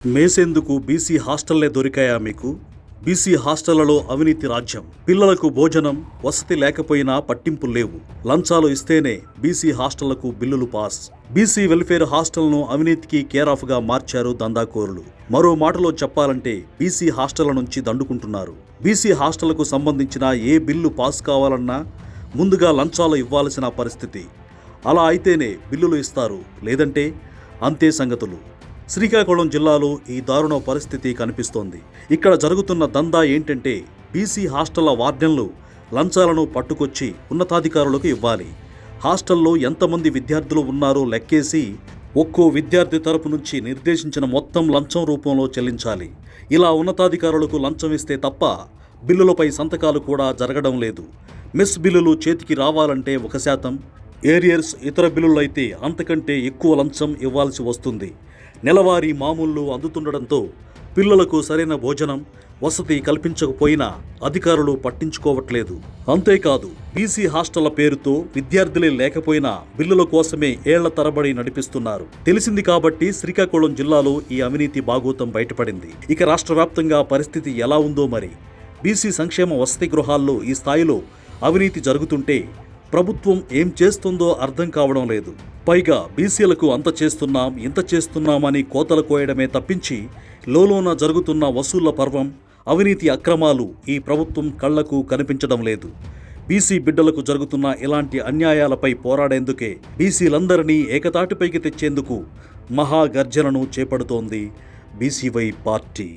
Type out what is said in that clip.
మేసేందుకు BC హాస్టళ్లే దొరికాయా మీకు? BC హాస్టళ్లలో అవినీతి రాజ్యం. పిల్లలకు భోజనం, వసతి లేకపోయినా పట్టింపులు లేవు. లంచాలు ఇస్తేనే బీసీ హాస్టళ్లకు బిల్లులు పాస్. బీసీ వెల్ఫేర్ హాస్టల్ను అవినీతికి కేరాఫ్ గా మార్చారు దందాకోరులు. మరో మాటలో చెప్పాలంటే బీసీ హాస్టళ్ల నుంచి దండుకుంటున్నారు. బీసీ హాస్టళ్లకు సంబంధించిన ఏ బిల్లు పాస్ కావాలన్నా ముందుగా లంచాలు ఇవ్వాల్సిన పరిస్థితి. అలా అయితేనే బిల్లులు ఇస్తారు, లేదంటే అంతే సంగతులు. శ్రీకాకుళం జిల్లాలో ఈ దారుణ పరిస్థితి కనిపిస్తోంది. ఇక్కడ జరుగుతున్న దందా ఏంటంటే, బీసీ హాస్టళ్ల వార్డెన్లు లంచాలను పట్టుకొచ్చి ఉన్నతాధికారులకు ఇవ్వాలి. హాస్టల్లో ఎంతమంది విద్యార్థులు ఉన్నారో లెక్కేసి ఒక్కో విద్యార్థి తరపు నుంచి నిర్దేశించిన మొత్తం లంచం రూపంలో చెల్లించాలి. ఇలా ఉన్నతాధికారులకు లంచం ఇస్తే తప్ప బిల్లులపై సంతకాలు కూడా జరగడం లేదు. మెస్ బిల్లులు చేతికి రావాలంటే 1%, ఏరియర్స్ ఇతర బిల్లులైతే అంతకంటే ఎక్కువ లంచం ఇవ్వాల్సి వస్తుంది. నెలవారీ మామూళ్లు అందుతుండడంతో పిల్లలకు సరైన భోజనం, వసతి కల్పించకపోయినా అధికారులు పట్టించుకోవట్లేదు. అంతేకాదు, బీసీ హాస్టళ్ల పేరుతో విద్యార్థులే లేకపోయినా బిల్లుల కోసమే ఏళ్ల తరబడి నడిపిస్తున్నారు. తెలిసింది కాబట్టి శ్రీకాకుళం జిల్లాలో ఈ అవినీతి బాగోతం బయటపడింది. ఇక రాష్ట్ర వ్యాప్తంగా పరిస్థితి ఎలా ఉందో మరి. బీసీ సంక్షేమ వసతి గృహాల్లో ఈ స్థాయిలో అవినీతి జరుగుతుంటే ప్రభుత్వం ఏం చేస్తుందో అర్థం కావడం లేదు. పైగా బీసీలకు అంత చేస్తున్నాం, ఇంత చేస్తున్నామని కోతలు కోయడమే తప్పించి లోలోన జరుగుతున్న వసూళ్ల పర్వం, అవినీతి అక్రమాలు ఈ ప్రభుత్వం కళ్లకు కనిపించడం లేదు. బీసీ బిడ్డలకు జరుగుతున్న ఇలాంటి అన్యాయాలపై పోరాడేందుకే బీసీలందరినీ ఏకతాటిపైకి తెచ్చేందుకు మహాగర్జనను చేపడుతోంది బీసీవై పార్టీ.